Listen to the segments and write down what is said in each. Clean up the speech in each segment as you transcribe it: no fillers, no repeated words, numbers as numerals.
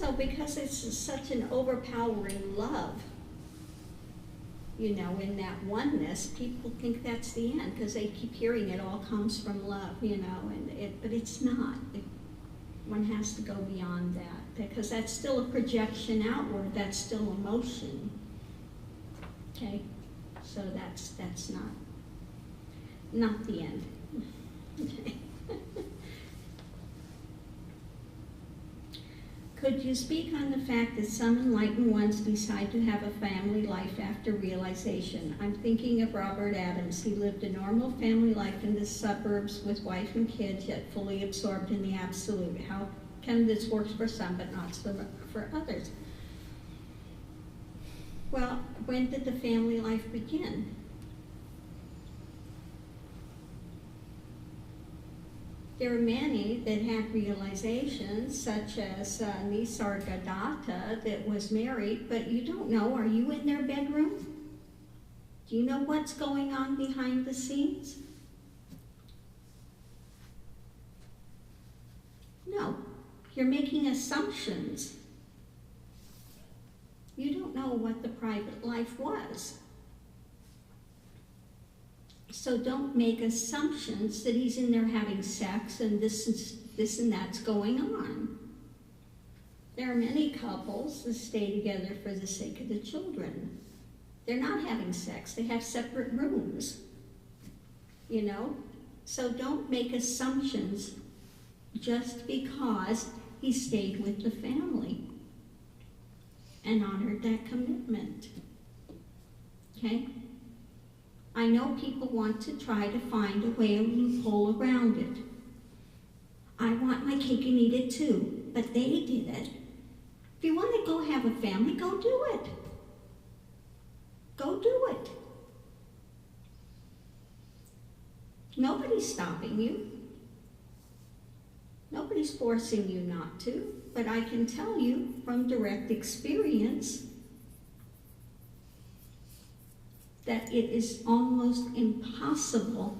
So because it's such an overpowering love, you know, in that oneness, people think that's the end because they keep hearing it all comes from love, you know, but it's not. One has to go beyond that because that's still a projection outward. That's still emotion. Okay, so that's not the end. Okay. Could you speak on the fact that some enlightened ones decide to have a family life after realization? I'm thinking of Robert Adams. He lived a normal family life in the suburbs with wife and kids, yet fully absorbed in the absolute. How come this works for some but not so for others? Well, when did the family life begin? There are many that had realizations, such as Nisargadatta, that was married, but you don't know, are you in their bedroom? Do you know what's going on behind the scenes? No, you're making assumptions. You don't know what the private life was. So don't make assumptions that he's in there having sex and this and that's going on. There are many couples that stay together for the sake of the children. They're not having sex, they have separate rooms, you know? So don't make assumptions just because he stayed with the family and honored that commitment, okay? I know people want to try to find a way, a loophole around it. I want my cake and eat it too, but they did it. If you want to go have a family, go do it. Go do it. Nobody's stopping you. Nobody's forcing you not to, but I can tell you from direct experience that it is almost impossible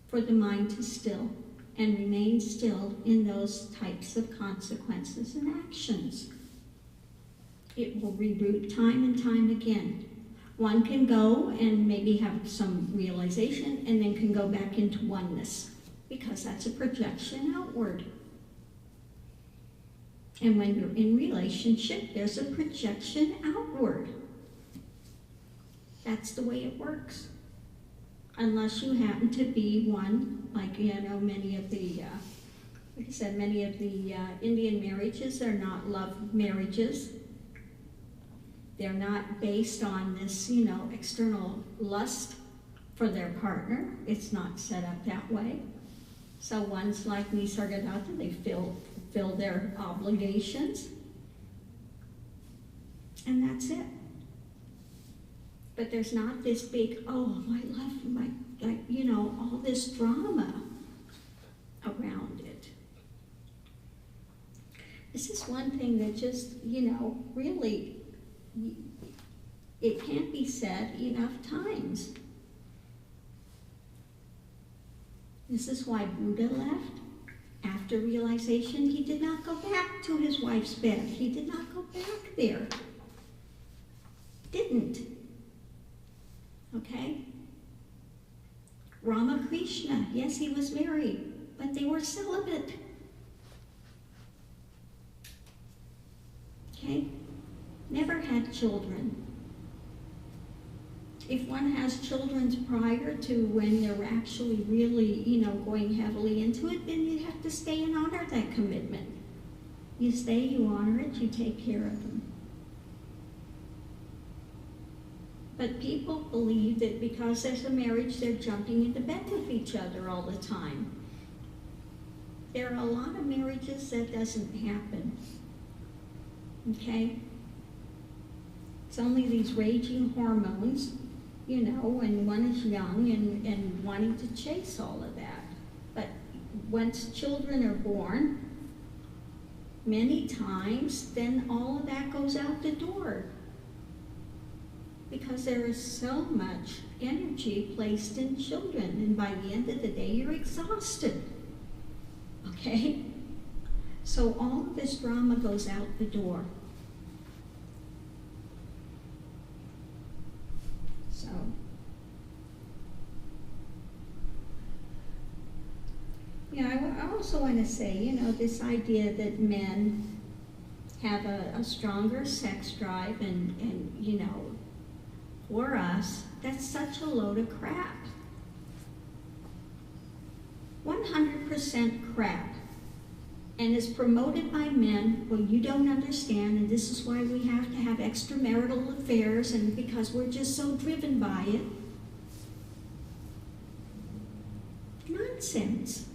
for the mind to still and remain still in those types of consequences and actions. It will reboot time and time again. One can go and maybe have some realization and then can go back into oneness because that's a projection outward. And when you're in relationship, there's a projection outward. That's the way it works. Unless you happen to be one, like, you know, many of the, like I said, many of the Indian marriages are not love marriages. They're not based on this, you know, external lust for their partner. It's not set up that way. So ones like Nisargadatta, they fill their obligations. And that's it. But there's not this big, oh, my love, like, you know, all this drama around it. This is one thing that just, you know, really, it can't be said enough times. This is why Buddha left. After realization, he did not go back to his wife's bed. He did not go back there. Didn't. Okay? Ramakrishna, yes, he was married, but they were celibate. Okay? Never had children. If one has children prior to when they're actually really, you know, going heavily into it, then you have to stay and honor that commitment. You stay, you honor it, you take care of them. But people believe that because there's a marriage, they're jumping into bed with each other all the time. There are a lot of marriages that doesn't happen. Okay? It's only these raging hormones, you know, when one is young and wanting to chase all of that. But once children are born, many times, then all of that goes out the door. Because there is so much energy placed in children, and by the end of the day, you're exhausted. Okay? So all of this drama goes out the door. So, I also want to say, this idea that men have a stronger sex drive and for us, that's such a load of crap. 100% crap. And is promoted by men. Well, you don't understand, and this is why we have to have extramarital affairs, and because we're just so driven by it. Nonsense.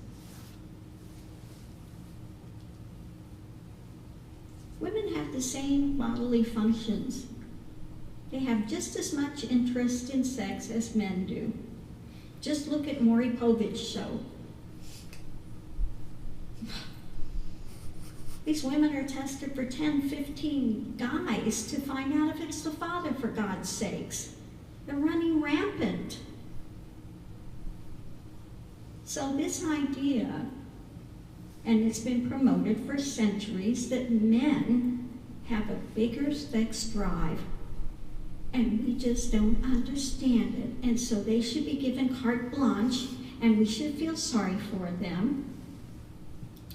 Women have the same bodily functions. They have just as much interest in sex as men do. Just look at Maury Povich's show. These women are tested for 10, 15 guys to find out if it's the father, for God's sakes. They're running rampant. So this idea, and it's been promoted for centuries, that men have a bigger sex drive, and we just don't understand it. And so they should be given carte blanche, and we should feel sorry for them.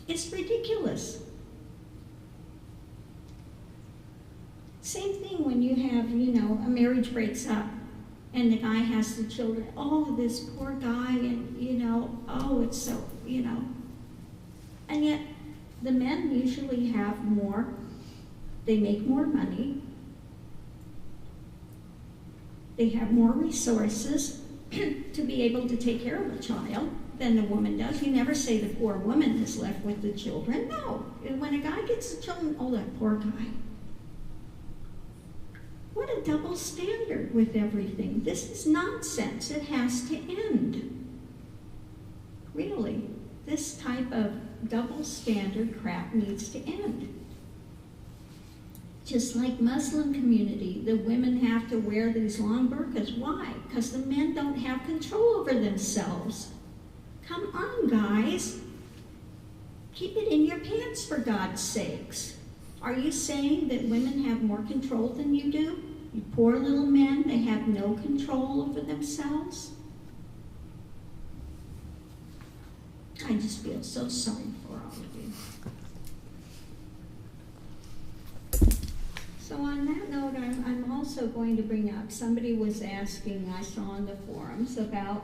It's ridiculous. Same thing when you have, a marriage breaks up and the guy has the children. Oh, this poor guy, and, oh, it's so, And yet, the men usually have more, they make more money, they have more resources to be able to take care of a child than the woman does. You never say the poor woman is left with the children. No. When a guy gets the children, oh, that poor guy. What a double standard with everything. This is nonsense. It has to end. Really, this type of double standard crap needs to end. Just like Muslim community, the women have to wear these long burqas. Why? Because the men don't have control over themselves. Come on, guys. Keep it in your pants, for God's sakes. Are you saying that women have more control than you do? You poor little men, they have no control over themselves? I just feel so sorry for all of you. So on that note, I'm also going to bring up, somebody was asking, I saw on the forums, about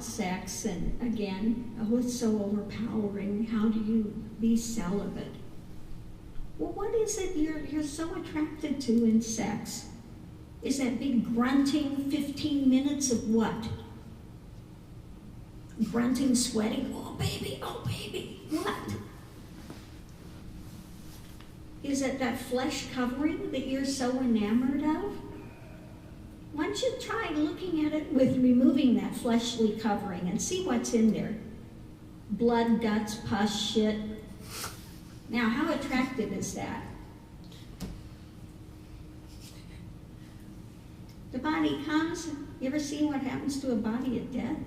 sex, and again, oh, it's so overpowering. How do you be celibate? Well, what is it you're so attracted to in sex? Is that big grunting 15 minutes of what? Grunting, sweating, oh baby, what? Is it that flesh covering that you're so enamored of? Why don't you try looking at it with removing that fleshly covering and see what's in there? Blood, guts, pus, shit. Now, how attractive is that? The body comes. You ever see what happens to a body at death?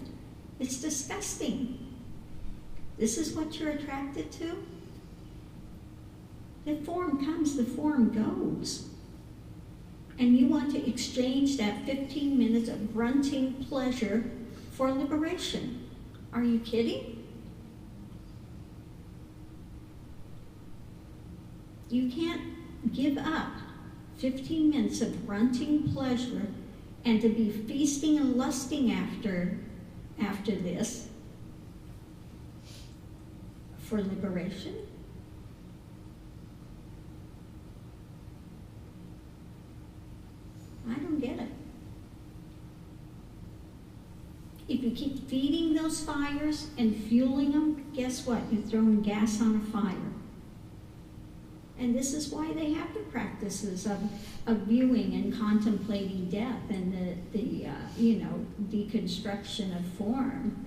It's disgusting. This is what you're attracted to? The form comes, the form goes. And you want to exchange that 15 minutes of grunting pleasure for liberation. Are you kidding? You can't give up 15 minutes of grunting pleasure and to be feasting and lusting after this for liberation. I don't get it. If you keep feeding those fires and fueling them, guess what? You're throwing gas on a fire. And this is why they have the practices of viewing and contemplating death and the deconstruction of form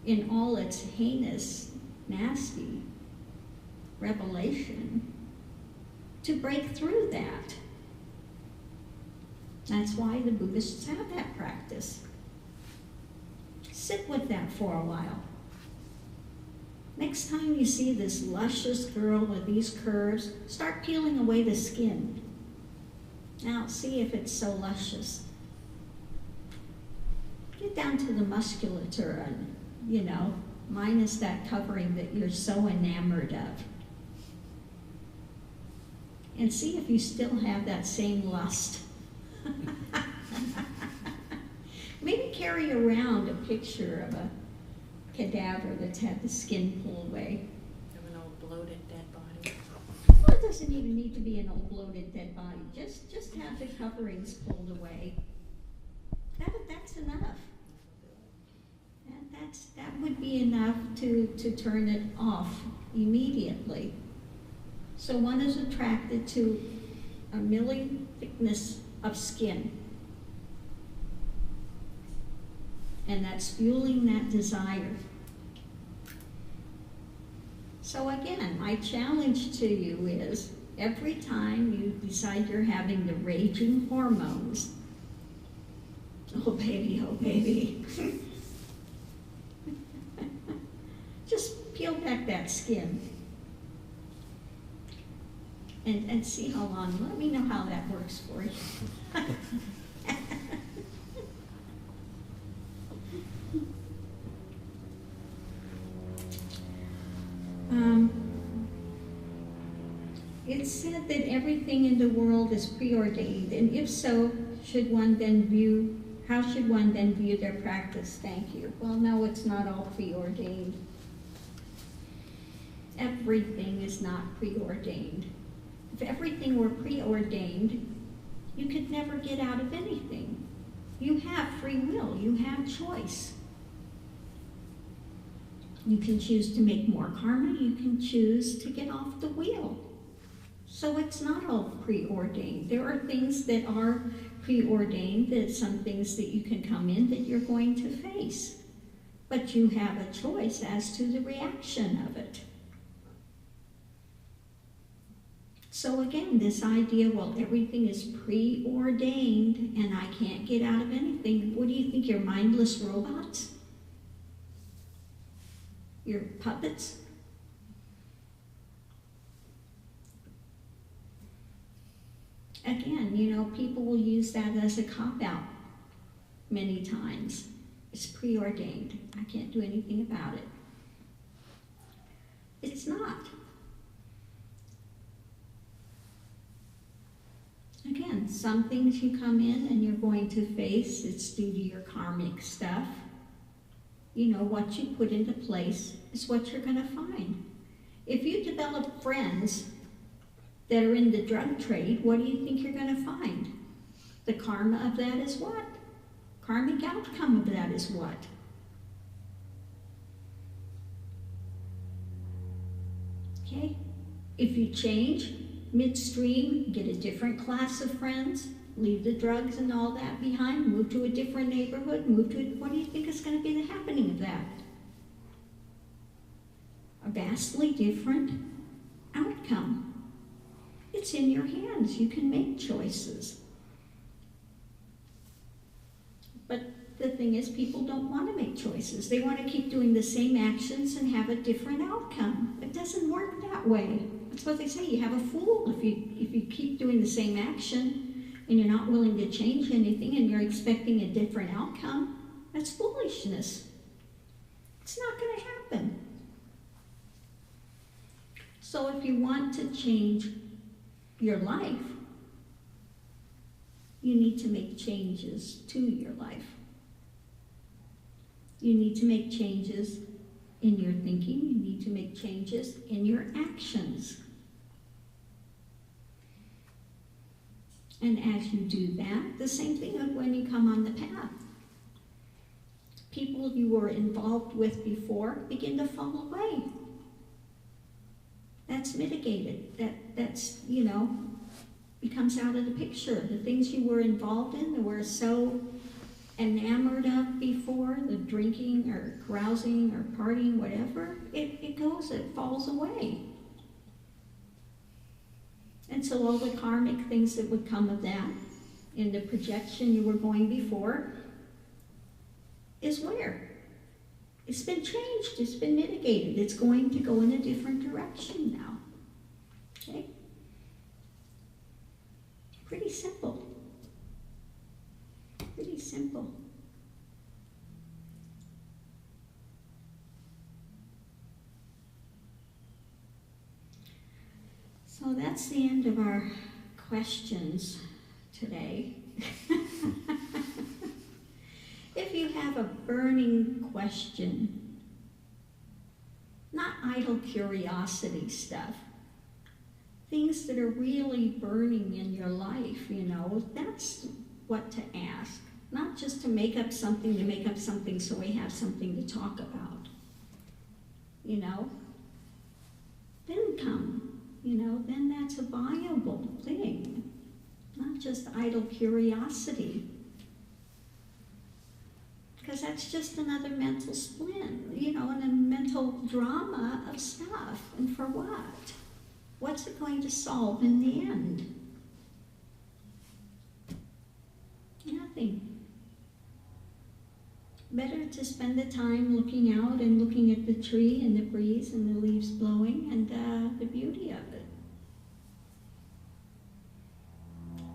in all its heinous, nasty revelation to break through that. That's why the Buddhists have that practice. Sit with that for a while. Next time you see this luscious girl with these curves, start peeling away the skin. Now see if it's so luscious. Get down to the musculature and, minus that covering that you're so enamored of. And see if you still have that same lust. Maybe carry around a picture of a cadaver that's had the skin pulled away. Of an old bloated dead body. Well, it doesn't even need to be an old bloated dead body. Just have the coverings pulled away. That's enough. That would be enough to turn it off immediately. So one is attracted to a milli thickness of skin. And that's fueling that desire. So again, my challenge to you is, every time you decide you're having the raging hormones, oh baby, just peel back that skin and see how long. Let me know how that works for you. It's said that everything in the world is preordained, and if so, how should one then view their practice? Thank you. Well, no, it's not all preordained. Everything is not preordained. If everything were preordained, you could never get out of anything. You have free will, you have choice. You can choose to make more karma, you can choose to get off the wheel. So it's not all preordained. There are things that are preordained, that some things that you can come in that you're going to face. But you have a choice as to the reaction of it. So again, this idea, well, everything is preordained and I can't get out of anything. What do you think, you're mindless robots? You're puppets? Again, people will use that as a cop-out many times. It's preordained. I can't do anything about it. It's not. Again, some things you come in and you're going to face, it's due to your karmic stuff. What you put into place is what you're going to find. If you develop friends that are in the drug trade, what do you think you're going to find? The karma of that is what? Karmic outcome of that is what? Okay? If you change midstream, get a different class of friends, leave the drugs and all that behind, move to a different neighborhood, what do you think is going to be the happening of that? A vastly different outcome. It's in your hands. You can make choices. But the thing is, people don't want to make choices. They want to keep doing the same actions and have a different outcome. It doesn't work that way. That's what they say. You have a fool if you keep doing the same action and you're not willing to change anything and you're expecting a different outcome. That's foolishness. It's not going to happen. So if you want to change your life, you need to make changes to your life. You need to make changes in your thinking. You need to make changes in your actions. And as you do that, the same thing of when you come on the path. People you were involved with before begin to fall away. That's mitigated. That's becomes out of the picture. The things you were involved in that were so enamored of before, the drinking or carousing or partying, whatever, it falls away. And so all the karmic things that would come of that in the projection you were going before is where? It's been changed, it's been mitigated, it's going to go in a different direction now. Okay? Pretty simple. Pretty simple. So that's the end of our questions today. If you have a burning question, not idle curiosity stuff, things that are really burning in your life, you know, that's what to ask. Not just to make up something so we have something to talk about. You know? Then come, you know, then that's a viable thing. Not just idle curiosity. Because that's just another mental spin, you know, and a mental drama of stuff. And for what? What's it going to solve in the end? Nothing. Better to spend the time looking out and looking at the tree and the breeze and the leaves blowing and the beauty of it.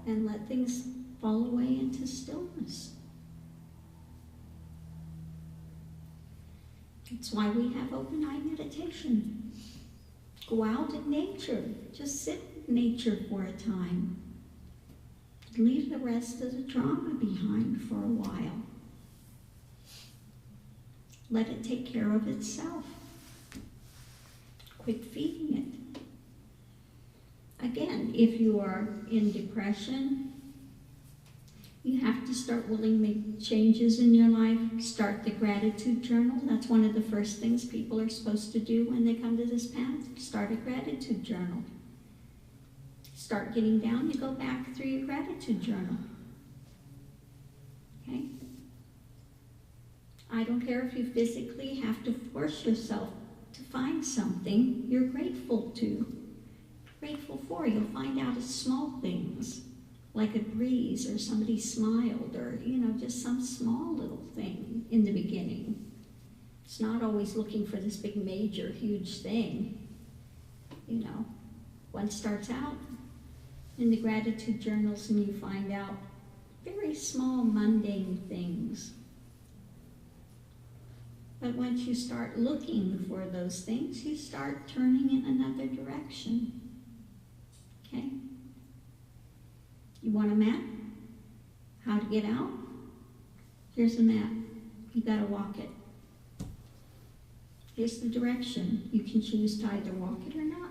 And let things fall away into stillness. That's why we have open eye meditation. Go out in nature. Just sit in nature for a time. Leave the rest of the drama behind for a while. Let it take care of itself. Quit feeding it. Again, if you are in depression, you have to start willing to make changes in your life. Start the gratitude journal. That's one of the first things people are supposed to do when they come to this path. Start a gratitude journal. Start getting down, you go back through your gratitude journal. Okay? I don't care if you physically have to force yourself to find something you're grateful to. Grateful for. You'll find out it's small things. Like a breeze, or somebody smiled, or, you know, just some small little thing in the beginning. It's not always looking for this big, major, huge thing. You know, one starts out in the gratitude journals and you find out very small, mundane things. But once you start looking for those things, you start turning in another direction. Okay? You want a map? How to get out? Here's a map. You gotta walk it. Here's the direction. You can choose to either walk it or not.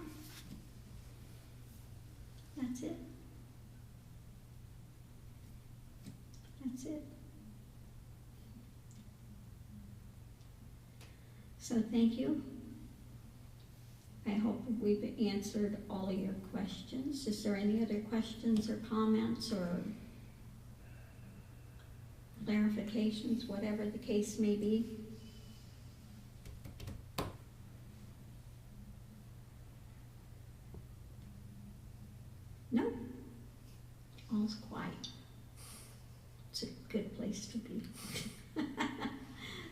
That's it. That's it. So thank you. I hope we've answered all of your questions. Is there any other questions or comments or clarifications, whatever the case may be? No? All's quiet. It's a good place to be.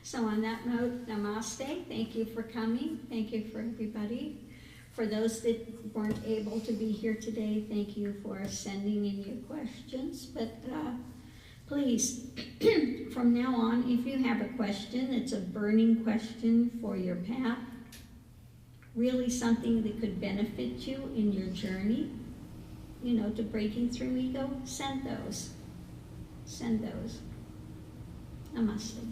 So on that note, namaste. Thank you for coming. Thank you for everybody. For those that weren't able to be here today, thank you for sending in your questions. But please, from now on, if you have a question, it's a burning question for your path, really something that could benefit you in your journey, you know, to breaking through ego, send those. Send those. Namaste.